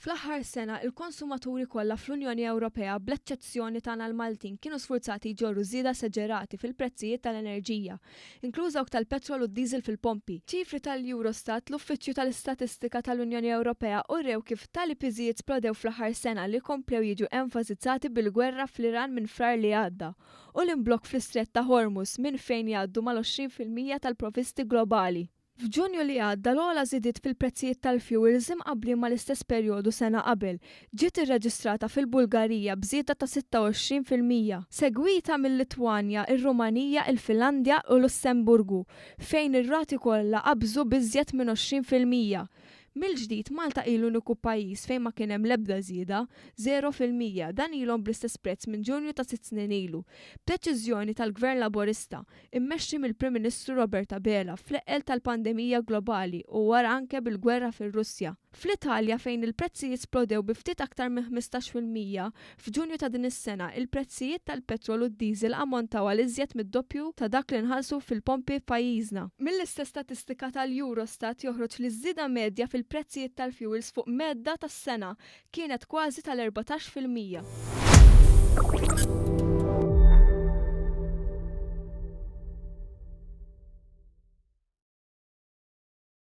Fl-aħħar sena, il-konsumaturi kollha fl-Unjoni Ewropea bl-eċċezzjoni tagħna l-Maltin kienu sfurzati jġorru żieda seġerati fil-prezzijiet tal-enerġija, inkluż dawk tal-petrol u d-diesel fil-pompi. Ċifri tal-Eurostat, l-Uffiċċju tal-Istatistika tal-Unjoni Ewropea, urrew kif tali piżijiet splodew fl-aħħar sena li komplew jiġu enfasizzati bil-gwerra fl-Iran minn frar li għadda u l-imblokk fl-Istrett ta' Hormuz minn fejn jgħaddu mal-20% tal-provisti globali. F'Ġunju li għadda l-ogħla żidiet fil-prezzijiet tal-fuels imqabbli mal-istess perjodu sena qabel ġiet irreġistrata fil-Bulgarija bżieda ta' 26%, segwita mill-Litwanja, ir-Rumanija, il-Finlandja u Lussemburgu, fejn ir-rati kollha qabżu biżjed minn 20%. Mill-ġdid Malta ilu l-uniku pajjiż fejn ma kien hemm l-ebda żieda, 0%, dan ilhom bl-istess prezz minn Ġunju ta' 6 snin ilu, b'deċiżjoni tal-Gvern Laburista immexxi mill-Prim Ministru Roberta Bela fl-eqel tal-pandemija globali u wara anke bil-gwerra fir-Russja. Fl-Italja fejn il-prezzijiet splodew bi ftit aktar minn 15%, f'Ġunju ta' din is-sena il-prezzijiet tal-petrol u d-diesel ammontaw għal iżjed mid-doppju ta' dak li nħallsu fil-pompi f'pajjiżna. Mill-istess statistika tal-Eurostat joħroġ li ż-żieda medja fil-prezzijiet tal-fuels fuq medda tas-sena kienet kważi tal-14%.